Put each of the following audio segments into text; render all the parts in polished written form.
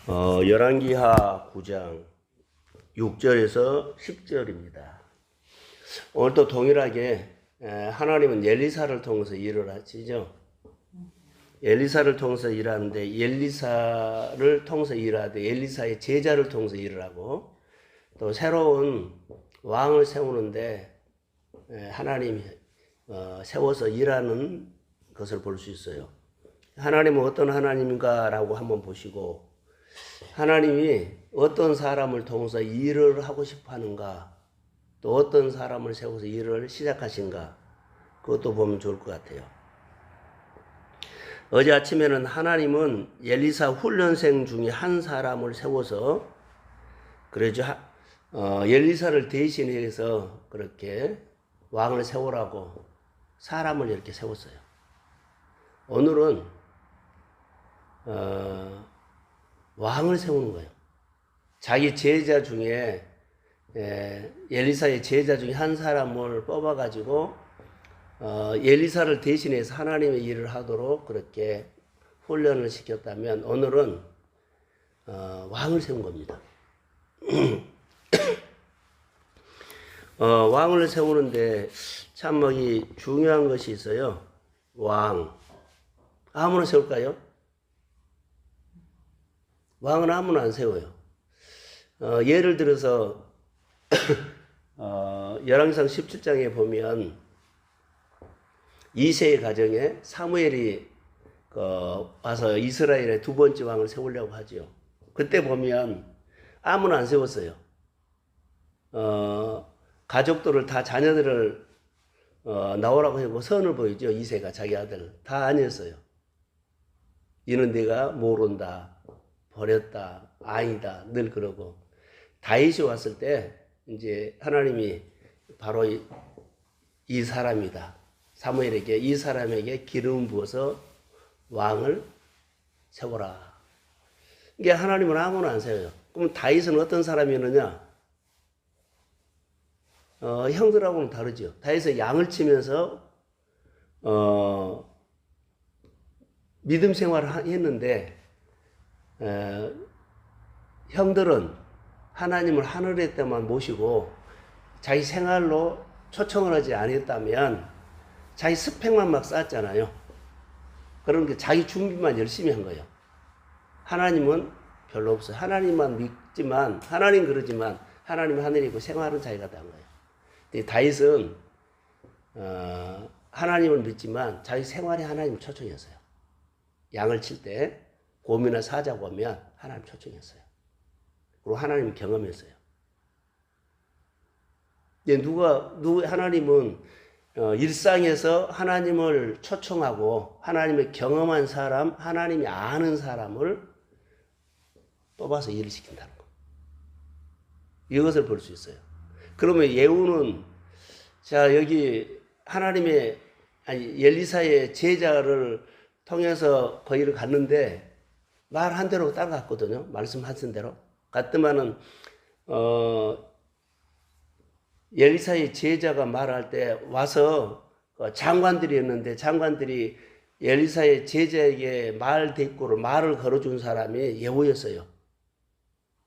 열왕기하 9장 6절에서 10절입니다. 오늘도 동일하게 하나님은 엘리사를 통해서 일을 하시죠. 엘리사를 통해서 일하는데 엘리사를 통해서 일하되 엘리사의 제자를 통해서 일을 하고 또 새로운 왕을 세우는데 하나님이 세워서 일하는 것을 볼 수 있어요. 하나님은 어떤 하나님인가라고 한번 보시고 하나님이 어떤 사람을 통해서 일을 하고 싶어 하는가, 또 어떤 사람을 세워서 일을 시작하신가, 그것도 보면 좋을 것 같아요. 어제 아침에는 하나님은 엘리사 훈련생 중에 한 사람을 세워서 그래죠. 엘리사를 대신해서 그렇게 왕을 세우라고 사람을 이렇게 세웠어요. 오늘은 왕을 세우는 거예요. 자기 제자 중에 엘리사의 제자 중에 한 사람을 뽑아가지고 엘리사를 대신해서 하나님의 일을 하도록 그렇게 훈련을 시켰다면 오늘은 왕을 세운 겁니다. 왕을 세우는데 참 중요한 것이 있어요. 왕 아무나 세울까요? 왕은 아무나 안 세워요. 예를 들어서 열왕기상 17장에 보면 이새의 가정에 사무엘이 와서 이스라엘의 두 번째 왕을 세우려고 하죠. 그때 보면 아무나 안 세웠어요. 가족들을 다 자녀들을 나오라고 하고 선을 보이죠. 이새가 자기 아들 다 아니었어요. 이는 내가 모른다, 버렸다, 아니다 늘 그러고 다윗이 왔을 때 이제 하나님이 바로 이 사람이다. 사무엘에게 이 사람에게 기름 부어서 왕을 세워라. 이게 하나님은 아무나 안 세워요. 그럼 다윗은 어떤 사람이었느냐? 형들하고는 다르죠. 다윗은 양을 치면서 믿음 생활을 했는데 형들은 하나님을 하늘의 때만 모시고 자기 생활로 초청을 하지 않았다면 자기 스펙만 막 쌓았잖아요. 그러니까 자기 준비만 열심히 한 거예요. 하나님은 별로 없어요. 하나님만 믿지만 하나님 그러지만 하나님은 하늘이고 생활은 자기가 다 한 거예요. 근데 다윗은 하나님을 믿지만 자기 생활에 하나님을 초청했어요. 양을 칠 때 곰이나 사자가 오면 하나님 초청했어요. 그리고 하나님 경험했어요. 하나님은 일상에서 하나님을 초청하고 하나님의 경험한 사람, 하나님이 아는 사람을 뽑아서 일을 시킨다는 거. 이것을 볼 수 있어요. 그러면 예후는 자 여기 엘리사의 제자를 통해서 거기를 갔는데 말한 대로 따라갔거든요. 말씀하신 대로 갔더만은 엘리사의 제자가 말할 때 와서 장관들이었는데 장관들이 엘리사의 제자에게 말을 걸어준 사람이 예후였어요.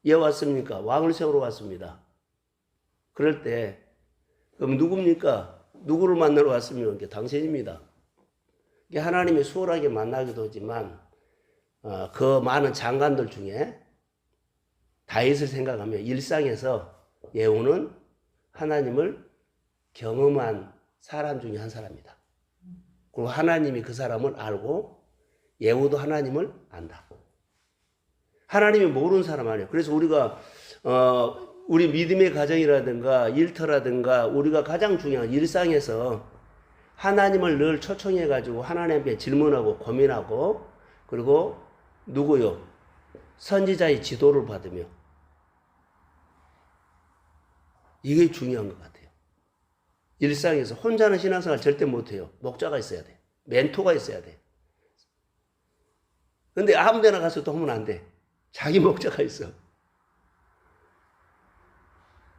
예 왔습니까? 왕을 세우러 왔습니다. 그럴 때 그럼 누굽니까? 누구를 만나러 왔습니까? 당신입니다. 하나님이 수월하게 만나기도 하지만 그 많은 장관들 중에 다윗을 생각하면 일상에서 예후는 하나님을 경험한 사람 중에 한 사람이다. 그리고 하나님이 그 사람을 알고 예후도 하나님을 안다. 하나님이 모르는 사람 아니에요. 그래서 우리가 우리 믿음의 가정이라든가 일터라든가 우리가 가장 중요한 일상에서 하나님을 늘 초청해가지고 하나님께 질문하고 고민하고 그리고 누구요? 선지자의 지도를 받으며 이게 중요한 것 같아요. 일상에서 혼자는 신앙생활 절대 못해요. 목자가 있어야 돼. 멘토가 있어야 돼. 근데 아무 데나 가서 또 하면 안 돼. 자기 목자가 있어.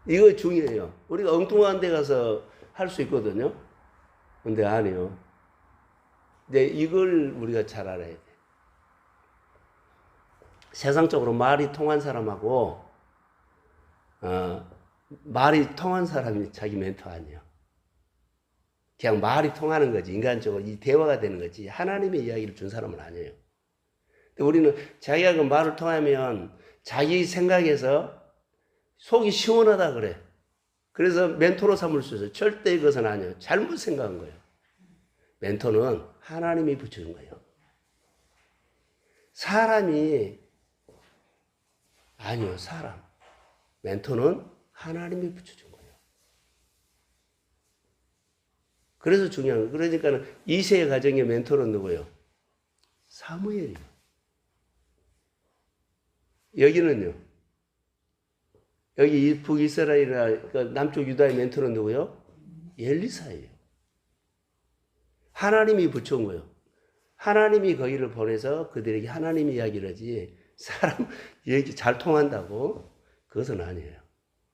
이거 중요해요. 우리가 엉뚱한 데 가서 할 수 있거든요. 근데 아니요. 근데 이걸 우리가 잘 알아야 돼. 세상적으로 말이 통한 사람하고 말이 통한 사람이 자기 멘토 아니에요. 그냥 말이 통하는 거지. 인간적으로 이 대화가 되는 거지. 하나님의 이야기를 준 사람은 아니에요. 우리는 자기가 그 말을 통하면 자기 생각에서 속이 시원하다 그래. 그래서 멘토로 삼을 수 있어요. 절대 그것은 아니에요. 잘못 생각한 거예요. 멘토는 하나님이 붙여준 거예요. 사람이 아니요, 사람. 멘토는 하나님이 붙여준 거예요. 그래서 중요한 거예요. 그러니까 이세의 가정의 멘토는 누구예요? 사무엘이에요. 여기는요. 여기 북이스라엘이나 남쪽 유다의 멘토는 누구요? 엘리사예요. 하나님이 붙여온 거예요. 하나님이 거기를 보내서 그들에게 하나님 이야기를 하지 사람 얘기 잘 통한다고 그것은 아니에요.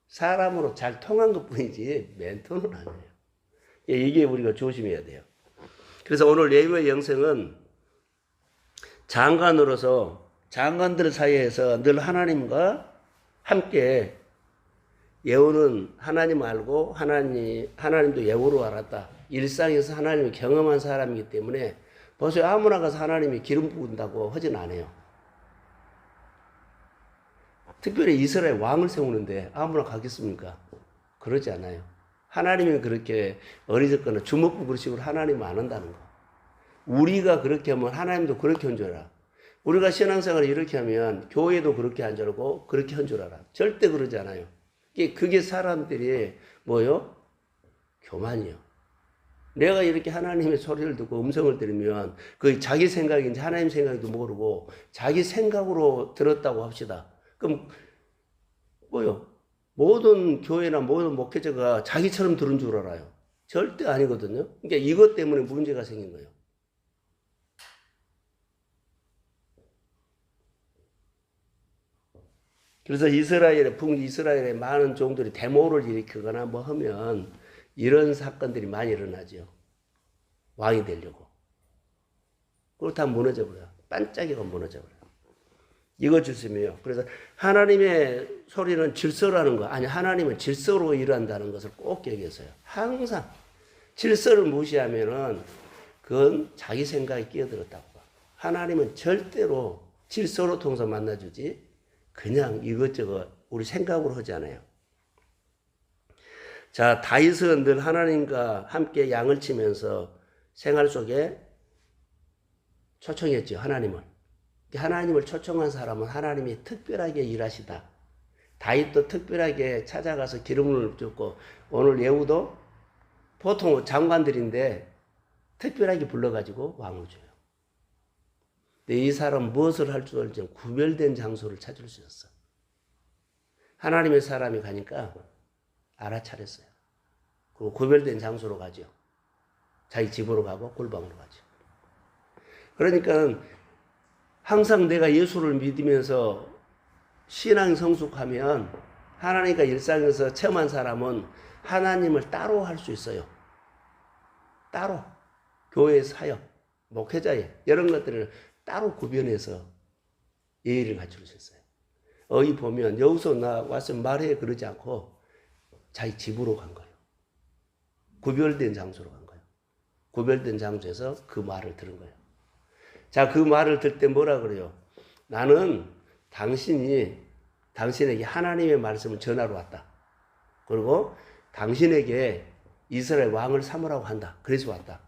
사람으로 잘 통한 것뿐이지 멘토는 아니에요. 이게 우리가 조심해야 돼요. 그래서 오늘 레위의 영성은 장관으로서 장관들 사이에서 늘 하나님과 함께 예후는 하나님 알고 하나님도 예후로 알았다. 일상에서 하나님을 경험한 사람이기 때문에 벌써 아무나 가서 하나님이 기름 부은다고 하진 않아요. 특별히 이스라엘 왕을 세우는데 아무나 가겠습니까? 그러지 않아요. 하나님이 그렇게 어리석거나 주먹구 그런 식으로 하나님을 안 한다는 거. 우리가 그렇게 하면 하나님도 그렇게 한 줄 알아. 우리가 신앙생활을 이렇게 하면 교회도 그렇게 한 줄 알고 그렇게 한 줄 알아. 절대 그러지 않아요. 그게 사람들이 뭐요? 교만이요. 내가 이렇게 하나님의 소리를 듣고 음성을 들으면 그 자기 생각인지 하나님 생각인지 모르고 자기 생각으로 들었다고 합시다. 그럼 뭐요? 모든 교회나 모든 목회자가 자기처럼 들은 줄 알아요. 절대 아니거든요. 그러니까 이것 때문에 문제가 생긴 거예요. 그래서 북이스라엘의 많은 종들이 데모를 일으키거나 뭐 하면 이런 사건들이 많이 일어나죠. 왕이 되려고. 그리고 다 무너져버려요. 반짝이가 무너져버려요. 이거 주시면요. 그래서 하나님의 소리는 질서라는 거, 아니 하나님은 질서로 일한다는 것을 꼭 기억하세요. 항상 질서를 무시하면은 그건 자기 생각에 끼어들었다고 봐. 하나님은 절대로 질서로 통해서 만나주지 그냥 이것저것 우리 생각으로 하지 않아요. 자, 다윗은 늘 하나님과 함께 양을 치면서 생활 속에 초청했죠. 하나님을 초청한 사람은 하나님이 특별하게 일하시다. 다윗도 특별하게 찾아가서 기름을 줬고 오늘 예후도 보통 장관들인데 특별하게 불러가지고 왕을 줘요. 근데 이 사람 무엇을 할 줄 알지 구별된 장소를 찾을 수 있었어. 하나님의 사람이 가니까 알아차렸어요. 그리고 구별된 장소로 가죠. 자기 집으로 가고 골방으로 가죠. 그러니까 항상 내가 예수를 믿으면서 신앙 성숙하면 하나님과 일상에서 체험한 사람은 하나님을 따로 할 수 있어요. 따로. 교회 사역, 목회자의 이런 것들을 따로 구별해서 예의를 갖출 수 있어요. 여기 보면 여기서 나 와서 말해 그러지 않고 자기 집으로 간 거예요. 구별된 장소로 간 거예요. 구별된 장소에서 그 말을 들은 거예요. 자, 그 말을 들 때 뭐라 그래요? 나는 당신에게 하나님의 말씀을 전하러 왔다. 그리고 당신에게 이스라엘 왕을 삼으라고 한다. 그래서 왔다.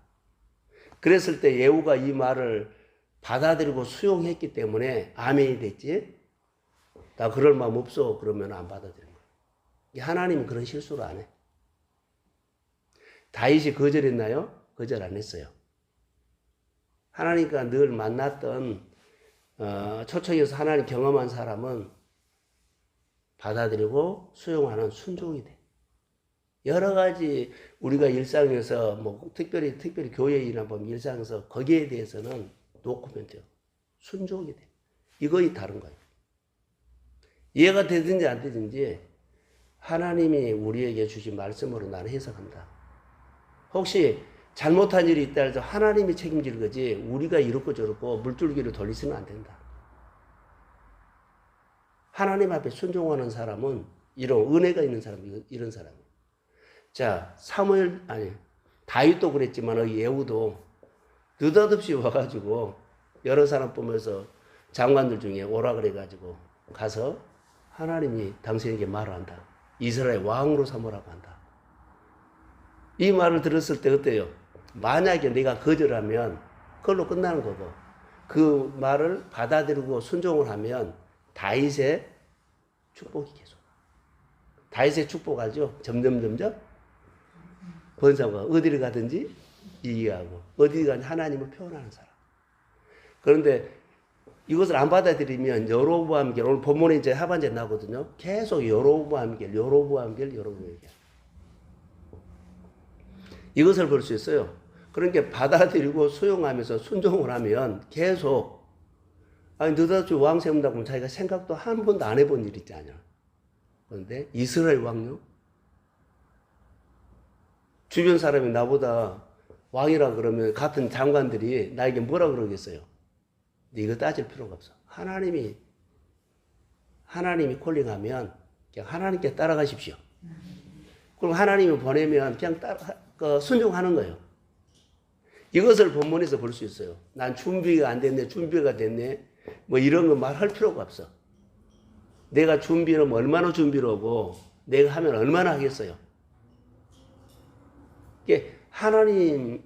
그랬을 때 예후가 이 말을 받아들이고 수용했기 때문에 아멘이 됐지. 나 그럴 마음 없어. 그러면 안 받아들이는 거예요. 하나님은 그런 실수를 안 해. 다윗이 거절했나요? 거절 안 했어요. 하나님과 늘 만났던 초청해서 하나님 경험한 사람은 받아들이고 수용하는 순종이 돼. 여러 가지 우리가 일상에서 뭐 특별히 교회이나 보면 일상에서 거기에 대해서는 노코멘트요. 순종이 돼. 이거이 다른 거예요. 이해가 되든지 안 되든지 하나님이 우리에게 주신 말씀으로 나는 해석한다. 혹시 잘못한 일이 있다 해서 하나님이 책임질 거지 우리가 이렇고 저렇고 물줄기를 돌리서는 안 된다. 하나님 앞에 순종하는 사람은 이런 은혜가 있는 사람, 이런 사람이에요. 자, 다윗도 그랬지만 예후도 느닷없이 와가지고 여러 사람 보면서 장관들 중에 오라 그래가지고 가서 하나님이 당신에게 말을 한다. 이스라엘 왕으로 삼으라고 한다. 이 말을 들었을 때 어때요? 만약에 내가 거절하면 그걸로 끝나는 거고, 그 말을 받아들이고 순종을 하면 다윗의 축복이 계속. 다윗의 축복 알죠? 점점 번성과 어디를 가든지 이해하고 어디 가든지 하나님을 표현하는 사람. 그런데 이것을 안 받아들이면 여로보암길, 오늘 본문에 이제 하반절에 나오거든요. 계속 여로보암길. 이것을 볼 수 있어요. 그러니까 받아들이고 수용하면서 순종을 하면 계속, 느닷없이 왕 세운다고 하면 자기가 생각도 한 번도 안 해본 일 있지 않냐. 그런데 이스라엘 왕요? 주변 사람이 나보다 왕이라 그러면 같은 장관들이 나에게 뭐라 그러겠어요? 이거 따질 필요가 없어. 하나님이 콜링하면 그냥 하나님께 따라가십시오. 그럼 하나님이 보내면 그냥 순종하는 거예요. 이것을 본문에서 볼 수 있어요. 난 준비가 안 됐네, 준비가 됐네, 뭐 이런 거 말할 필요가 없어. 내가 준비를 얼마나 준비를 하고 내가 하면 얼마나 하겠어요. 하나님께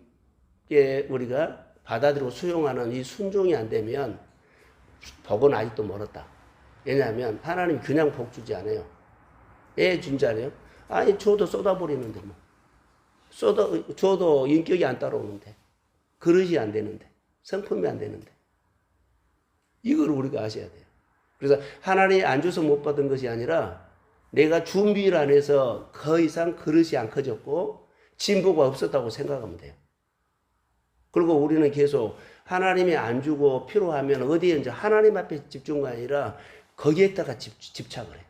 우리가 받아들이고 수용하는 이 순종이 안 되면 복은 아직도 멀었다. 왜냐하면 하나님 그냥 복 주지 않아요. 애 준 자래요. 줘도 쏟아버리는데 뭐. 줘도 인격이 안 따라오는데. 그릇이 안 되는데. 성품이 안 되는데. 이걸 우리가 아셔야 돼요. 그래서 하나님이 안 줘서 못 받은 것이 아니라 내가 준비를 안 해서 더 이상 그릇이 안 커졌고 진보가 없었다고 생각하면 돼요. 그리고 우리는 계속 하나님이 안 주고 필요하면 어디에 이제 하나님 앞에 집중이 아니라 거기에다가 집착을 해요.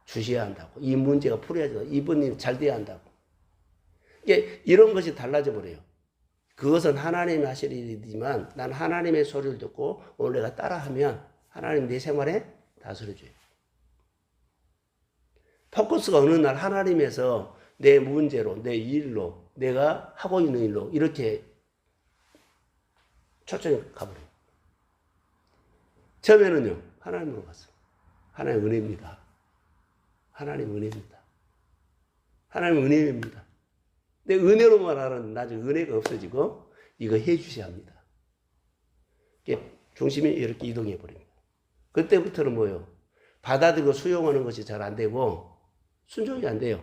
주셔야 한다고. 이 문제가 풀어야죠. 이번 일 잘 돼야 한다고. 이런 것이 달라져 버려요. 그것은 하나님이 하실 일이지만 난 하나님의 소리를 듣고 오늘 내가 따라하면 하나님 내 생활에 다스려줘요. 포커스가 어느 날 하나님에서 내 문제로, 내 일로, 내가 하고 있는 일로 이렇게 초점이 가버려요. 처음에는요, 하나님으로 갔어요. 하나님 은혜입니다. 하나님 은혜입니다. 하나님 은혜입니다. 근데 은혜로만 하는 나중에 은혜가 없어지고 이거 해주셔야 합니다. 중심이 이렇게 이동해 버립니다. 그때부터는 뭐예요? 받아들이고 수용하는 것이 잘 안 되고 순종이 안 돼요.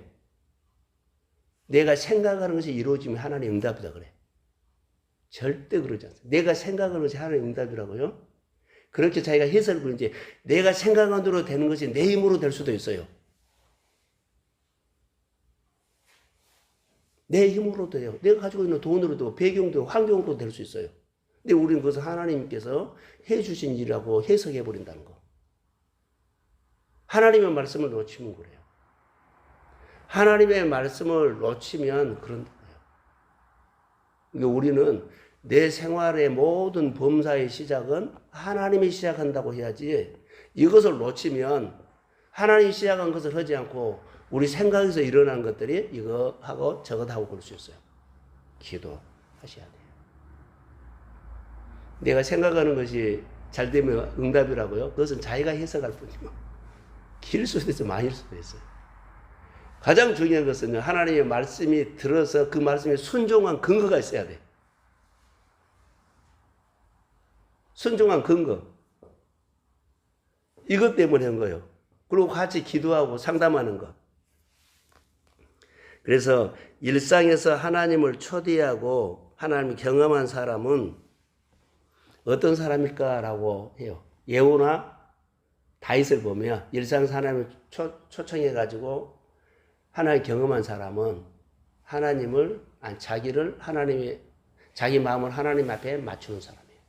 내가 생각하는 것이 이루어지면 하나님 응답이다 그래. 절대 그러지 않습니다. 내가 생각하는 것이 하나님 응답이라고요? 그렇게 자기가 해석을 이제 내가 생각한 대로 되는 것이 내 힘으로 될 수도 있어요. 내 힘으로 돼요. 내가 가지고 있는 돈으로도, 배경도, 환경으로도 될 수 있어요. 근데 우리는 그것을 하나님께서 해주신 일이라고 해석해버린다는 거. 하나님의 말씀을 놓치면 그래요. 하나님의 말씀을 놓치면 그런 거예요. 그러니까 우리는 내 생활의 모든 범사의 시작은 하나님이 시작한다고 해야지 이것을 놓치면 하나님이 시작한 것을 하지 않고 우리 생각에서 일어난 것들이 이거 하고 저것 하고 그럴 수 있어요. 기도하셔야 돼요. 내가 생각하는 것이 잘 되면 응답이라고요? 그것은 자기가 해석할 뿐이고 길 수도 있어요. 많을 수도 있어요. 가장 중요한 것은 하나님의 말씀이 들어서 그 말씀에 순종한 근거가 있어야 돼. 순종한 근거. 이것 때문에 한 거예요. 그리고 같이 기도하고 상담하는 것. 그래서 일상에서 하나님을 초대하고 하나님을 경험한 사람은 어떤 사람일까라고 해요. 예후나 다윗을 보면 일상에서 하나님을 초청해가지고 하나님을 경험한 사람은 하나님을, 자기 마음을 하나님 앞에 맞추는 사람이에요.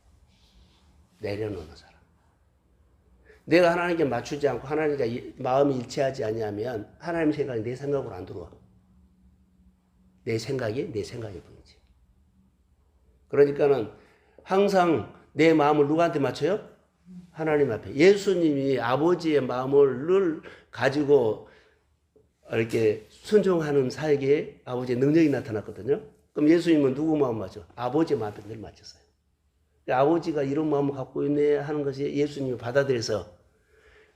내려놓는 사람. 내가 하나님께 맞추지 않고 하나님과 마음이 일치하지 않냐면 하나님 생각이 내 생각으로 안 들어와. 내 생각이 내 생각일 뿐이지. 그러니까는 항상 내 마음을 누구한테 맞춰요? 하나님 앞에. 예수님이 아버지의 마음을 늘 가지고 이렇게 순종하는 사에게 아버지의 능력이 나타났거든요. 그럼 예수님은 누구 마음 맞죠? 아버지의 마음에 늘 맞췄어요. 아버지가 이런 마음을 갖고 있네 하는 것이 예수님이 받아들여서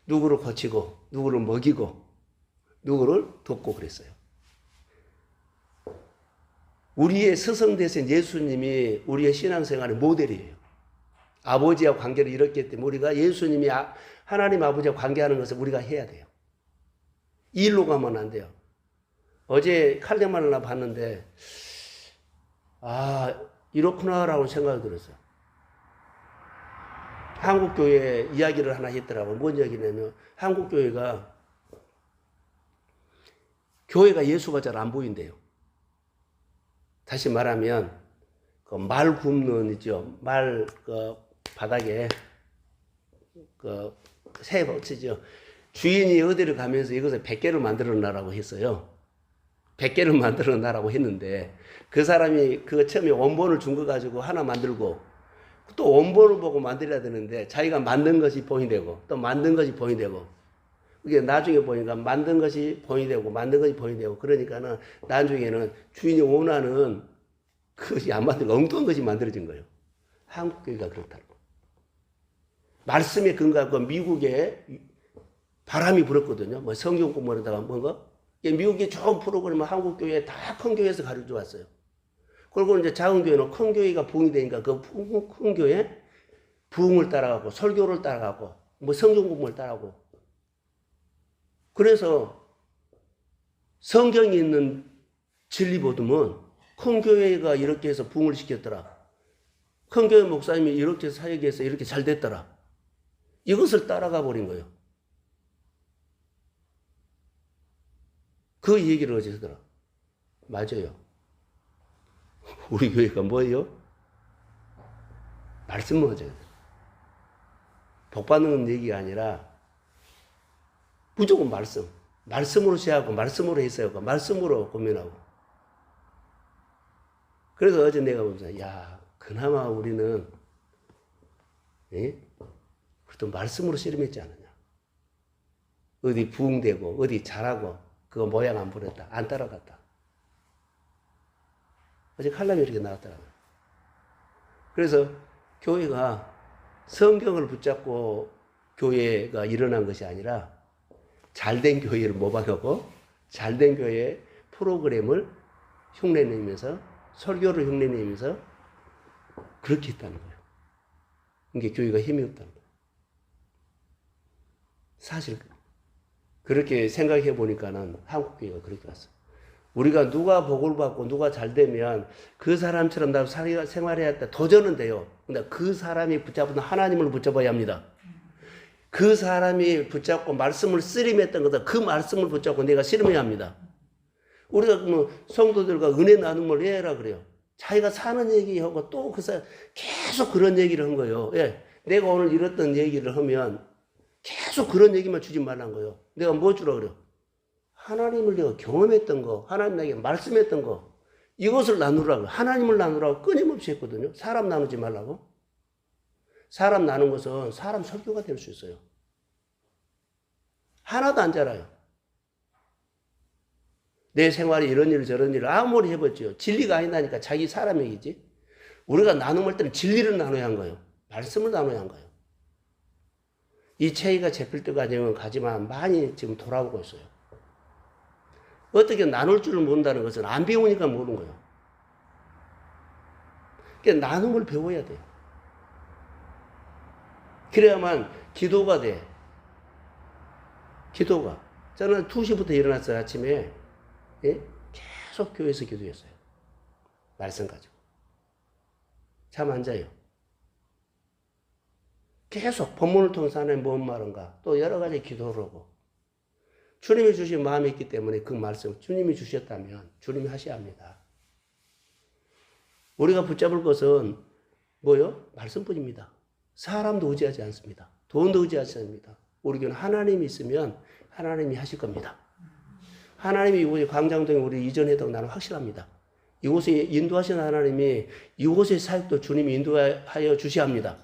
누구를 고치고 누구를 먹이고 누구를 돕고 그랬어요. 우리의 스승되신 예수님이 우리의 신앙생활의 모델이에요. 아버지와 관계를 이뤘기 때문에 우리가 예수님이 하나님 아버지와 관계하는 것을 우리가 해야 돼요. 이 일로 가면 안 돼요. 어제 칼데만을 봤는데 이렇구나라고 생각이 들었어요. 한국교회 이야기를 하나 했더라고요. 뭔 이야기냐면 한국교회가 예수가 잘 안 보인대요. 다시 말하면 그 말 굽는 있죠. 바닥에 새 붙이죠. 주인이 어디를 가면서 이것을 100개를 만들어 놔라고 했어요. 100개를 만들어 놔라고 했는데 그 사람이 그 처음에 원본을 준 거 가지고 하나 만들고 또 원본을 보고 만들어야 되는데 자기가 만든 것이 본이 되고 또 만든 것이 본이 되고 이게 나중에 보니까 만든 것이 본이 되고 만든 것이 본이 되고 그러니까는 나중에는 주인이 원하는 그것이 안 만들고 엉뚱한 것이 만들어진 거예요. 한국교회가 그렇다는 거. 말씀에 근거하고 미국에 바람이 불었거든요. 뭐 성경 공부하다가 뭔가 미국의 좋은 프로그램을 한국교회에 다 큰 교회에서 가르쳐 왔어요. 그리고 이제 작은 교회는 큰 교회가 부흥이 되니까 그 큰 교회 부흥을 따라가고 설교를 따라가고 뭐 성경 공부를 따라가고 그래서 성경이 있는 진리 보듬은 큰 교회가 이렇게 해서 부흥을 시켰더라. 큰 교회 목사님이 이렇게 해서 사역해서 이렇게 잘 됐더라. 이것을 따라가 버린 거예요. 그 얘기를 어제 하더라. 맞아요. 우리 교회가 뭐예요? 말씀을 하죠. 복 받는 얘기가 아니라 무조건 말씀. 말씀으로 시작하고 말씀으로 해석하고 말씀으로 고민하고. 그래서 어제 내가 보면서 그나마 우리는 그래도 말씀으로 씨름했지 않느냐. 어디 부흥되고 어디 잘하고 그거 모양 안 부렸다. 안 따라갔다. 어제 칼럼이 이렇게 나왔더라고요. 그래서 교회가 성경을 붙잡고 교회가 일어난 것이 아니라 잘된 교회를 모방하고 잘된 교회의 프로그램을 흉내내면서 설교를 흉내내면서 그렇게 했다는 거예요. 이게 교회가 힘이 없다는 거예요. 사실 그렇게 생각해 보니까는 한국 교회가 그렇게 왔어요. 우리가 누가 복을 받고 누가 잘 되면 그 사람처럼 나도 생활해야 했다. 도전은 돼요. 근데 그 사람이 붙잡은 하나님을 붙잡아야 합니다. 그 사람이 붙잡고 말씀을 씨름했던 거다. 그 말씀을 붙잡고 내가 씨름해야 합니다. 우리가 뭐 성도들과 은혜 나눔을 해라 그래요. 자기가 사는 얘기하고 또 그 사람 계속 그런 얘기를 한 거예요. 내가 오늘 이랬던 얘기를 하면 계속 그런 얘기만 주지 말라는 거예요. 내가 뭐 주라 그래요? 하나님을 내가 경험했던 거, 하나님 나에게 말씀했던 거, 이것을 나누라고, 하나님을 나누라고 끊임없이 했거든요. 사람 나누지 말라고. 사람 나눈 것은 사람 설교가 될 수 있어요. 하나도 안 자라요. 내 생활에 이런 일 저런 일을 아무리 해봤지요. 진리가 아니다니까 자기 사람 얘기지. 우리가 나눔할 때는 진리를 나눠야 한 거예요. 말씀을 나눠야 한 거예요. 이 체의가 잡힐 때가 되면 가지만 많이 지금 돌아오고 있어요. 어떻게 나눌 줄을 모른다는 것은 안 배우니까 모르는 거예요. 그러니까 나눔을 배워야 돼요. 그래야만 기도가 돼. 기도가. 저는 2시부터 일어났어요, 아침에. 계속 교회에서 기도했어요. 말씀 가지고. 잠 안 자요. 계속 본문을 통해서 하나님 뭔 말인가. 또 여러 가지 기도를 하고. 주님이 주신 마음이 있기 때문에 그 말씀, 주님이 주셨다면 주님이 하셔야 합니다. 우리가 붙잡을 것은 뭐요? 말씀뿐입니다. 사람도 의지하지 않습니다. 돈도 의지하지 않습니다. 우리 교회는 하나님이 있으면 하나님이 하실 겁니다. 하나님이 이곳에 광장동에 우리 이전해도 나는 확실합니다. 이곳에 인도하시는 하나님이 이곳의 사역도 주님이 인도하여 주셔야 합니다.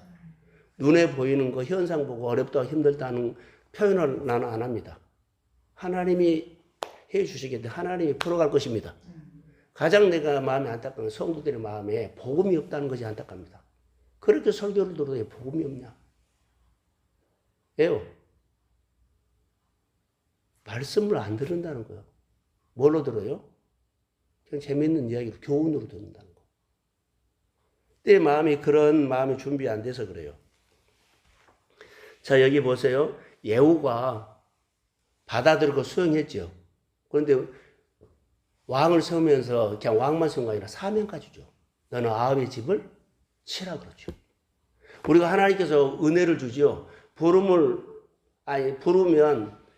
눈에 보이는 거 현상 보고 어렵다 힘들다는 표현을 나는 안 합니다. 하나님이 해 주시겠는데 하나님이 풀어갈 것입니다. 가장 내가 마음에 안타까운 성도들의 마음에 복음이 없다는 것이 안타깝니다. 그렇게 설교를 들어도 왜 복음이 없냐? 왜요? 말씀을 안 들은다는 거예요. 뭘로 들어요? 그냥 재밌는 이야기로 교훈으로 듣는다는 거. 내 마음이 그런 마음이 준비 안 돼서 그래요. 자, 여기 보세요. 예후가 받아들이고 수용했죠. 그런데 왕을 세우면서 그냥 왕만 세운 거 아니라 사명까지 줘. 너는 아합의 집을 치라 그러죠. 우리가 하나님께서 은혜를 주지요. 부르면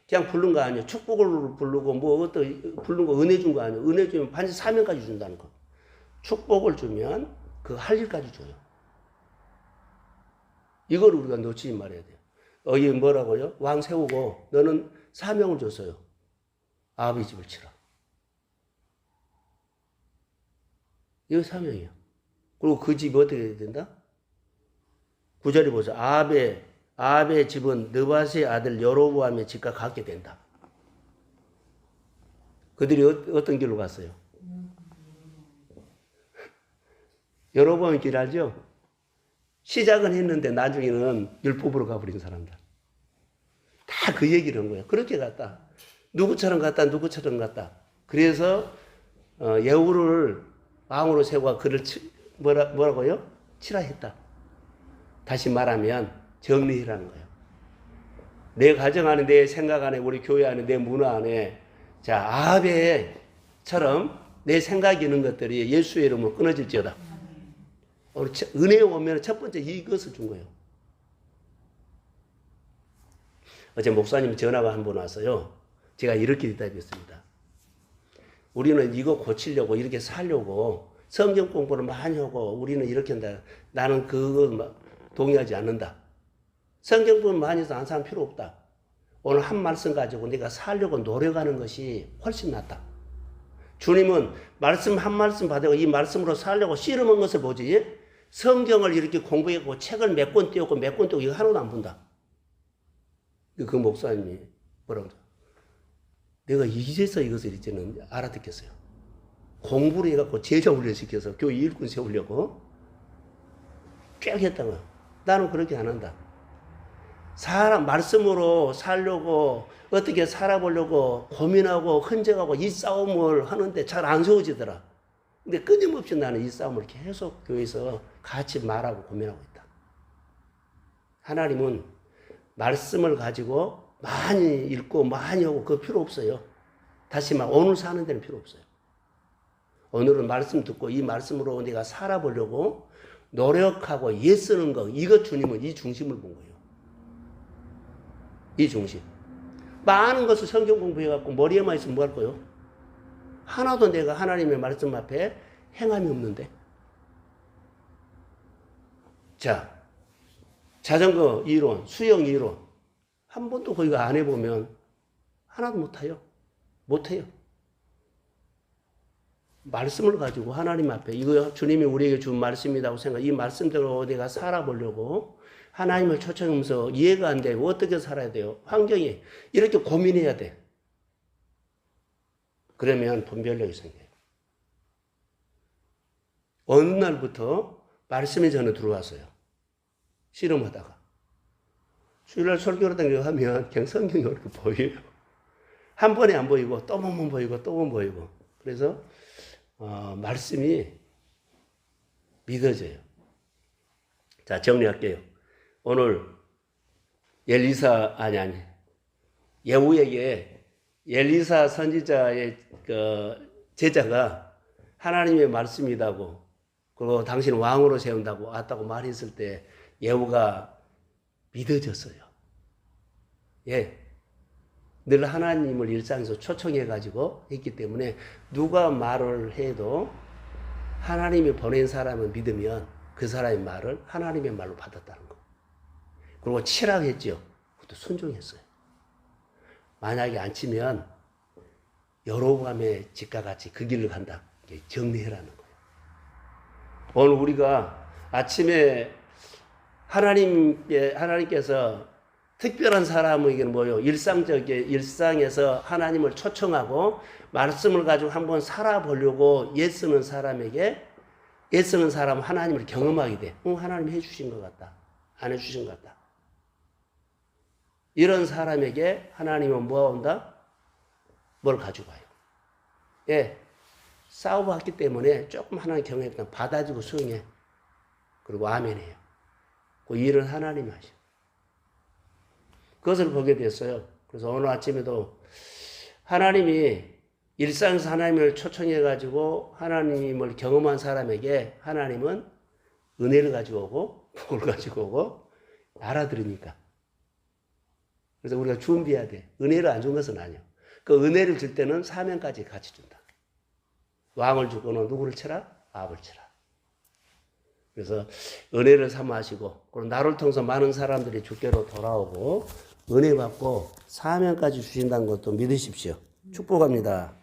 그냥 부른 거 아니에요. 축복을 부르고 뭐 어떤 부른 거 은혜 준 거 아니에요. 은혜 주면 반드시 사명까지 준다는 거. 축복을 주면 그 할 일까지 줘요. 이걸 우리가 놓치지 말아야 돼요. 여기 뭐라고요? 왕 세우고 너는 사명을 줬어요. 아합의 집을 치라. 이거 사명이에요. 그리고 그 집이 어떻게 해야 된다? 9절에 보세요. 아합의 집은 느밧의 아들 여로보암의 집과 같게 된다. 그들이 어떤 길로 갔어요? 여로보암의 길 알죠? 시작은 했는데 나중에는 율법으로 가버린 사람들. 다 그 얘기를 한 거예요. 그렇게 갔다. 누구처럼 갔다. 누구처럼 갔다. 그래서 예후를 왕으로 세우고 그를 뭐라고요? 치라 했다. 다시 말하면 정리라는 거예요. 내 가정 안에, 내 생각 안에, 우리 교회 안에, 내 문화 안에 자 아합처럼 내 생각이 있는 것들이 예수의 이름으로 끊어질지어다. 은혜에 오면 첫 번째 이것을 준 거예요. 어제 목사님 전화가 한 번 와서요. 제가 이렇게 대답했습니다. 우리는 이거 고치려고 이렇게 살려고 성경 공부를 많이 하고 우리는 이렇게 한다. 나는 그거 동의하지 않는다. 성경 공부 많이 해서 안 사람 필요 없다. 오늘 한 말씀 가지고 내가 살려고 노력하는 것이 훨씬 낫다. 주님은 말씀 한 말씀 받고 이 말씀으로 살려고 씨름한 것을 보지 성경을 이렇게 공부했고 책을 몇 권 띄웠고 몇 권 띄우고 이거 하나도 안 본다. 그 목사님이 뭐라고 그러죠? 내가 이제서 이것을 이제는 알아듣겠어요. 공부를 해갖고 제자 훈련시켜서 교회 일꾼 세우려고 쫙 했다고요. 나는 그렇게 안 한다. 사람 말씀으로 살려고 어떻게 살아보려고 고민하고 흔적하고 이 싸움을 하는데 잘 안 세워지더라. 근데 끊임없이 나는 이 싸움을 계속 교회에서 같이 말하고 고민하고 있다. 하나님은 말씀을 가지고 많이 읽고 많이 하고 그거 필요 없어요. 다시 말 오늘 사는 데는 필요 없어요. 오늘은 말씀 듣고 이 말씀으로 내가 살아보려고 노력하고 애쓰는 거 이것 주님은 이 중심을 본 거예요. 이 중심. 많은 것을 성경 공부해갖고 머리에만 있으면 뭐 할 거예요? 하나도 내가 하나님의 말씀 앞에 행함이 없는데. 자, 자전거 이론, 수영 이론 한 번도 거기 안 해보면 하나도 못해요. 못해요. 말씀을 가지고 하나님 앞에 이거 주님이 우리에게 준 말씀이라고 생각. 이 말씀대로 내가 살아보려고 하나님을 초청하면서 이해가 안 돼요. 어떻게 살아야 돼요? 환경이 이렇게 고민해야 돼. 그러면 분별력이 생겨요. 어느 날부터 말씀이 저는 들어왔어요. 씨름하다가. 주일날 설교를 하면 그냥 성경이 이렇게 보여요. 한 번에 안 보이고 또 보면 보이고 또 보면 보이고. 그래서 말씀이 믿어져요. 자, 정리할게요. 오늘 예후에게 엘리사 선지자의 그 제자가 하나님의 말씀이라고 그리고 당신 왕으로 세운다고 왔다고 말했을 때 예후가 믿어졌어요. 예. 늘 하나님을 일상에서 초청해가지고 했기 때문에 누가 말을 해도 하나님이 보낸 사람을 믿으면 그 사람의 말을 하나님의 말로 받았다는 거. 그리고 치라고 했죠. 그것도 순종했어요. 만약에 안 치면 여로보암의 집과 같이 그 길을 간다. 정리해라는 거예요. 오늘 우리가 아침에 하나님께서 특별한 사람에게는 뭐요? 일상에서 하나님을 초청하고 말씀을 가지고 한번 살아보려고 애쓰는 사람에게 애쓰는 사람은 하나님을 경험하게 돼. 하나님 해주신 것 같다. 안 해주신 것 같다. 이런 사람에게 하나님은 뭐가 온다? 뭘 가지고 와요. 예, 싸워봤기 때문에 조금 하나님 경험했다. 받아주고 수용해. 그리고 아멘해요. 그 일은 하나님이 하셔. 그것을 보게 됐어요. 그래서 오늘 아침에도 하나님이 일상에서 하나님을 초청해가지고 하나님을 경험한 사람에게 하나님은 은혜를 가지고 오고 복을 가지고 오고 알아들으니까. 그래서 우리가 준비해야 돼. 은혜를 안 준 것은 아니야. 그 은혜를 줄 때는 사명까지 같이 준다. 왕을 주고는 누구를 쳐라? 아합을 쳐라. 그래서 은혜를 삼아하시고 그리고 나를 통해서 많은 사람들이 주께로 돌아오고 은혜 받고 사명까지 주신다는 것도 믿으십시오. 축복합니다.